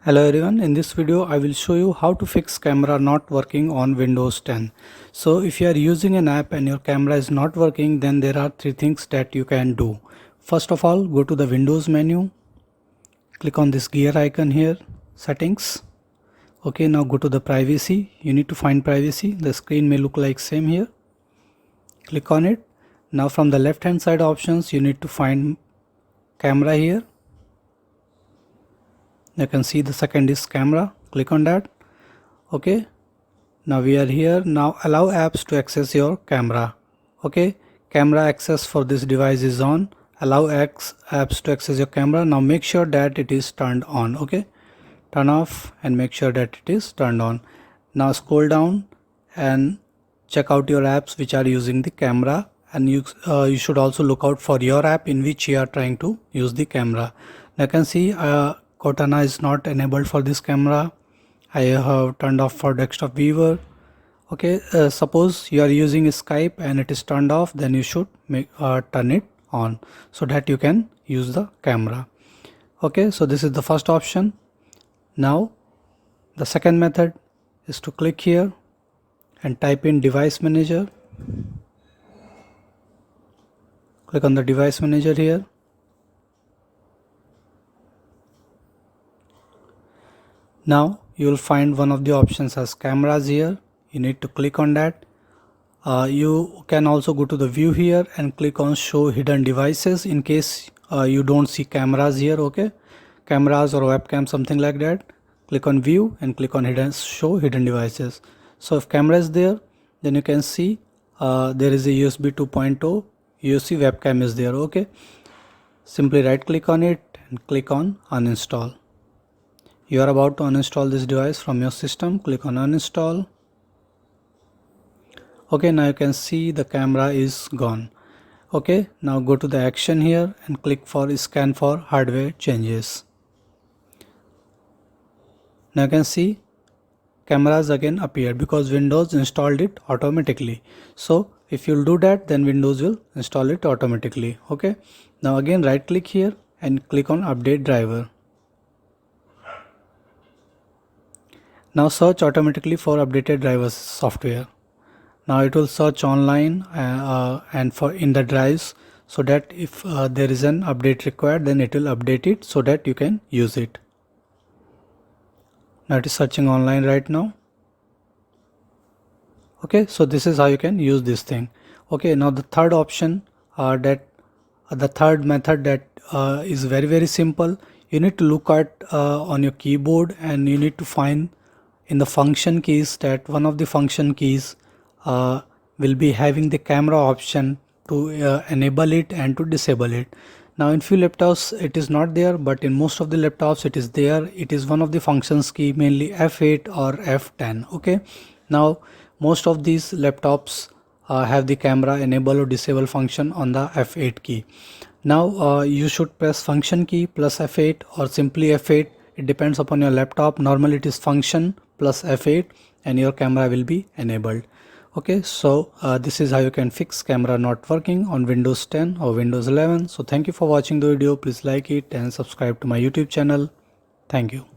Hello everyone, in this video I will show you how to fix camera not working on Windows 10. So if you are using an app and your camera is not working, then there are three things that you can do. First of all, go to the Windows menu, click on this gear icon here, settings. Okay, now go to the privacy. You need to find privacy. The screen may look like same here. Click on it. Now from the left hand side options, you need to find camera here. You can see the second is camera. Click on that. Okay, now we are here. Now allow apps to access your camera. Okay, camera access for this device is on. Allow apps to access your camera. Now make sure that it is turned on. Okay, turn off and make sure that it is turned on. Now scroll down and check out your apps which are using the camera, and you should also look out for your app in which you are trying to use the camera. Now you can see Cortana is not enabled for this camera. I have turned off for desktop viewer. Okay, suppose you are using Skype and it is turned off, then you should turn it on so that you can use the camera. Okay, so this is the first option. Now the second method is to click here and type in device manager. Click on the device manager here. Now you will find one of the options as cameras here. You need to click on that. You can also go to the view here and click on show hidden devices in case you don't see cameras here. Okay, cameras or webcam, something like that. Click on view and click on show hidden devices. So if camera is there, then you can see there is a USB 2.0 USB webcam is there. Okay, simply right click on it and click on uninstall. You are about to uninstall this device from your system. Click on uninstall. Okay, now you can see the camera is gone. Okay, now go to the action here and click for scan for hardware changes. Now you can see cameras again appeared because Windows installed it automatically. So if you'll do that, then Windows will install it automatically. Okay, now again right click here and click on update driver. Now search automatically for updated drivers software. Now it will search online and for in the drives, so that if there is an update required, then it will update it so that you can use it. Now it is searching online right now. Okay, so this is how you can use this thing. Okay, now the third option the third method that is very simple. You need to look at on your keyboard, and you need to find in the function keys that one of the function keys will be having the camera option to enable it and to disable it. Now in few laptops it is not there, but in most of the laptops it is there. It is one of the functions key, mainly F8 or F10. Okay, now most of these laptops have the camera enable or disable function on the F8 key. Now you should press function key plus F8 or simply F8. It depends upon your laptop. Normally it is function plus F8 and your camera will be enabled. Okay, so this is how you can fix camera not working on Windows 10 or Windows 11. So thank you for watching the video. Please like it and subscribe to my YouTube channel. Thank you.